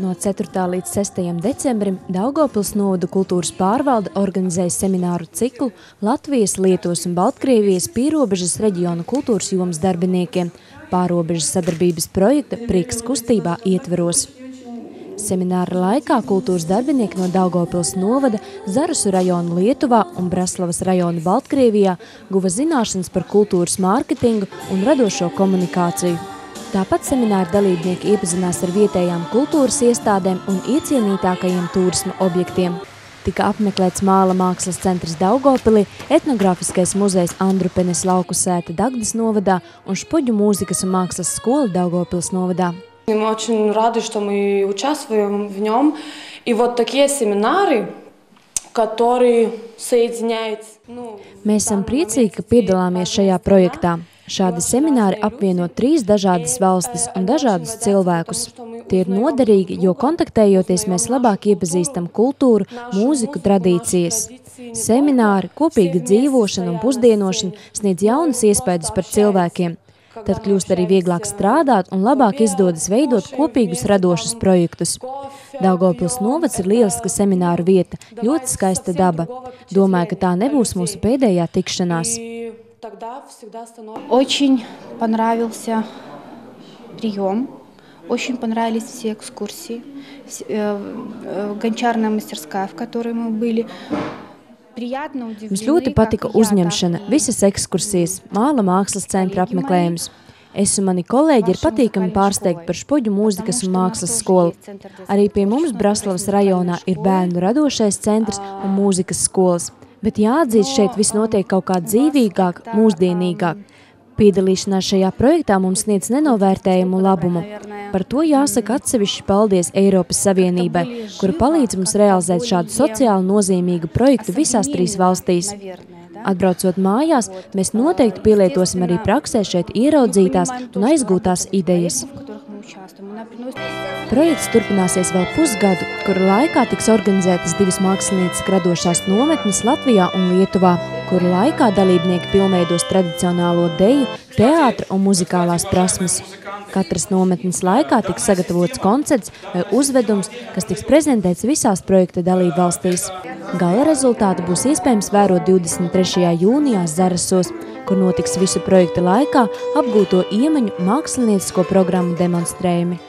No 4. līdz 6. decembrim Daugavpils novada kultūras pārvalde organizēja semināru ciklu Latvijas, Lietuvas un Baltkrievijas pīrobežas reģiona kultūras jomas darbiniekiem pārobežas sadarbības projekta Prieks kustībā ietveros. Semināra laikā kultūras darbinieki no Daugavpils novada, Zarasu rajona Lietuvā un Braslavas rajona Baltkrievijā guva zināšanas par kultūras mārketingu un radošo komunikāciju. Tāpat semināra dalībnieki iepazinās ar vietējām kultūras iestādēm un iecienītākajiem turisma objektiem. Tika apmeklēts Māla mākslas centrs Daugavpilī, etnogrāfiskais muzejs Andrupenes lauku sēta Dagdas novadā un Špoģu mūzikas un mākslas skola Daugavpils novadā. Мы очень рады, что мы участвуем в нем. И вот такие семинары, которые соединяют... Mēs esam priecīgi, ka piedalāmies šajā projektā. Šādi semināri apvieno 3 dažādas valstis un dažādus cilvēkus. Tie ir noderīgi, jo kontaktējoties mēs labāk iepazīstam kultūru, mūziku, tradīcijas. Semināri, kopīga dzīvošana un pusdienošana sniedz jaunas iespējas par cilvēkiem. Tad kļūst arī vieglāk strādāt un labāk izdodas veidot kopīgus radošus projektus. Daugavpils novads ir lieliska semināru vieta, ļoti skaista daba. Domāju, ka tā nebūs mūsu pēdējā tikšanās. Очень понравился прием, очень понравились все экскурсии, гончарная мастерская, в которой мы были. Mums ļoti patika uzņemšana, visas ekskursijas, Māla mākslas centra apmeklējums. Es un mani kolēģi ir patīkami pārsteigti par Špoģu mūzikas un mākslas skolu. Arī pie mums Braslavas rajonā ir bērnu radošais centrs un mūzikas skolas. Bet jāatzīst, šeit viss notiek kaut kā dzīvīgāk, mūsdienīgāk. Piedalīšanās šajā projektā mums sniedz nenovērtējumu labumu. Par to jāsaka atsevišķi paldies Eiropas Savienībai, kura palīdz mums realizēt šādu sociāli nozīmīgu projektu visās 3 valstīs. Atbraucot mājās, mēs noteikti pielietosim arī praksē šeit ieraudzītās un aizgūtās idejas. Projekts turpināsies vēl pusgadu, kura laikā tiks organizētas 2 mākslinieces radošās nometnes Latvijā un Lietuvā, kura laikā dalībnieki pilnveidos tradicionālo deju, teātra un muzikālās prasmes. Katras nometnes laikā tiks sagatavots koncerts vai uzvedums, kas tiks prezentēts visās projekta dalībvalstīs. Gala rezultātu būs iespējams vērot 23. jūnijā Zarasos, kur notiks visu projekta laikā apgūto iemaņu māksliniecisko programmu demonstrējumi.